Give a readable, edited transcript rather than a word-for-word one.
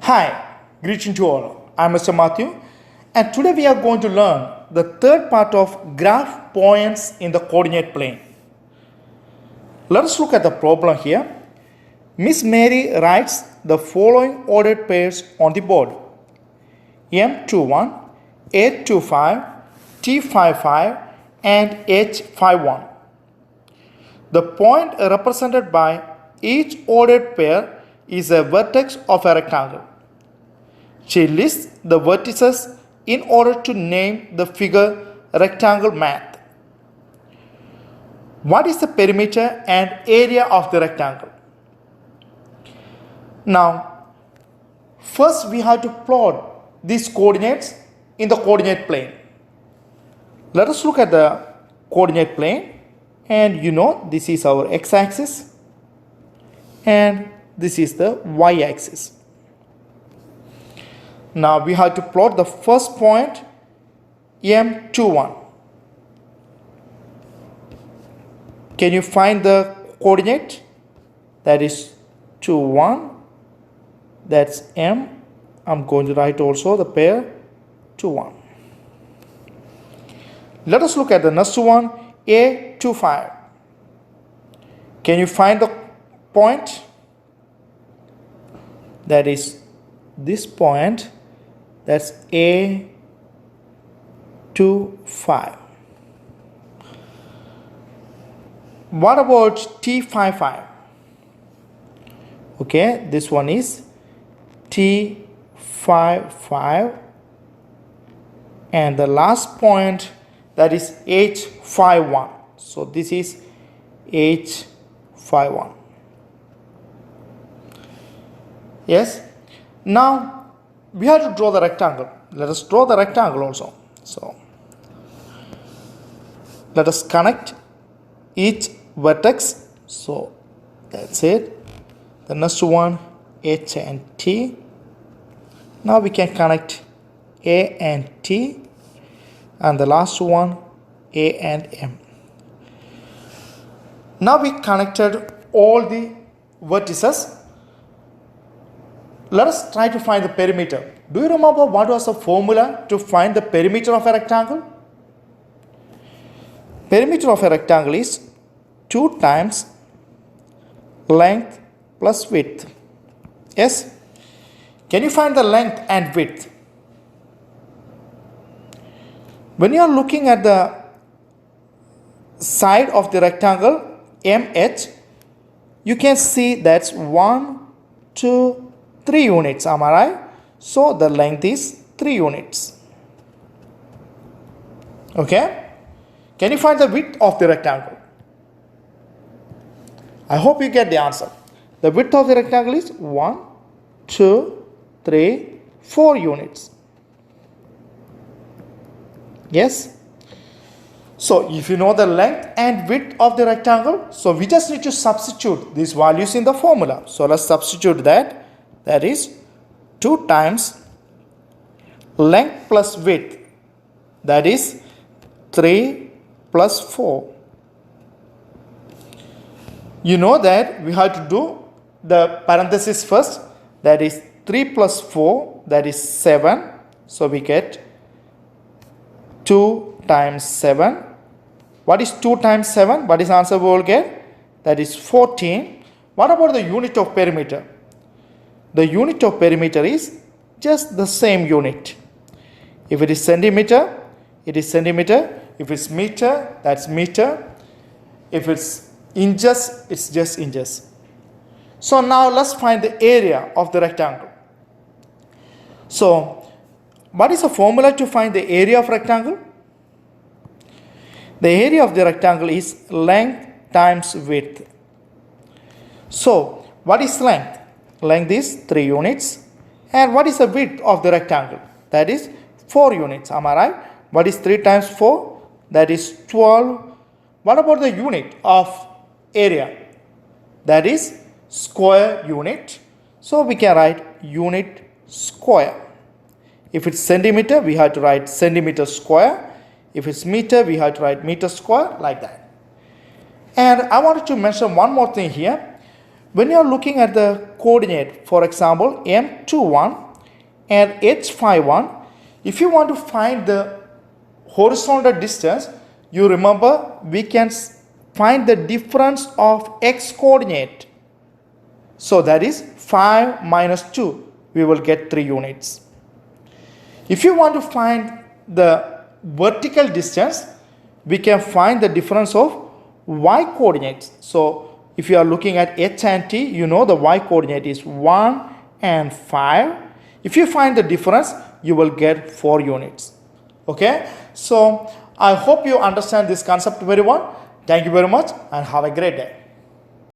Hi, greeting to all. I'm Mr. Matthew, and today we are going to learn the third part of graph points in the coordinate plane. Let us look at the problem here. Miss Mary writes the following ordered pairs on the board: M21, A25, T55, and H51. The point represented by each ordered pair is a vertex of a rectangle. She lists the vertices in order to name the figure rectangle math. What is the perimeter and area of the rectangle? Now, first we have to plot these coordinates in the coordinate plane. Let us look at the coordinate plane, and this is our x-axis and this is the y-axis. Now we have to plot the first point, M21. Can you find the coordinate? That is 21. That's M. I'm going to write also the pair 21. Let us look at the next one, A25. Can you find the point? That is this point. That's A25. What about T55? Okay, this one is T55, and the last point, that is H51. So this is H51. Yes. Now we have to draw the rectangle. Let us draw the rectangle also. So let us connect each vertex. So that's it. The next one, H and T. Now we can connect A and T, and the last one, A and M. Now we connected all the vertices. Let us try to find the perimeter. Do you remember what was the formula to find the perimeter of a rectangle? Perimeter of a rectangle is 2 times length plus width. Yes? Can you find the length and width? When you are looking at the side of the rectangle, MH, you can see that's 1, 2, 3 units. Am I right? So the length is 3 units. Okay? Can you find the width of the rectangle? I hope you get the answer. The width of the rectangle is 1, 2, 3, 4 units. Yes? So if you know the length and width of the rectangle, so we just need to substitute these values in the formula. So let's substitute that. That is 2 times length plus width. That is 3 plus 4. You know that we have to do the parenthesis first. That is 3 plus 4. That is 7. So we get 2 times 7. What is 2 times 7? What is the answer we will get? That is 14. What about the unit of perimeter? The unit of perimeter is just the same unit. If it is centimeter, it is centimeter. If it's meter, that's meter. If it's inches, it's just inches. So now let's find the area of the rectangle. So what is the formula to find the area of rectangle? The area of the rectangle is length times width. So what is length? Length is 3 units. And what is the width of the rectangle? That is 4 units. Am I right? What is 3 times 4? That is 12. What about the unit of area? That is square unit. So we can write unit square. If it's centimeter, we have to write centimeter square. If it's meter, we have to write meter square, like that. And I wanted to mention one more thing here. when you are looking at the coordinate, for example, M21 and H51, if you want to find the horizontal distance, you remember we can find the difference of x coordinate. So that is 5 minus 2, we will get 3 units. If you want to find the vertical distance, we can find the difference of y coordinates. So if you are looking at h and t, you know the y coordinate is 1 and 5. If you find the difference, you will get 4 units. Okay, so I hope you understand this concept very well. Thank you very much and have a great day.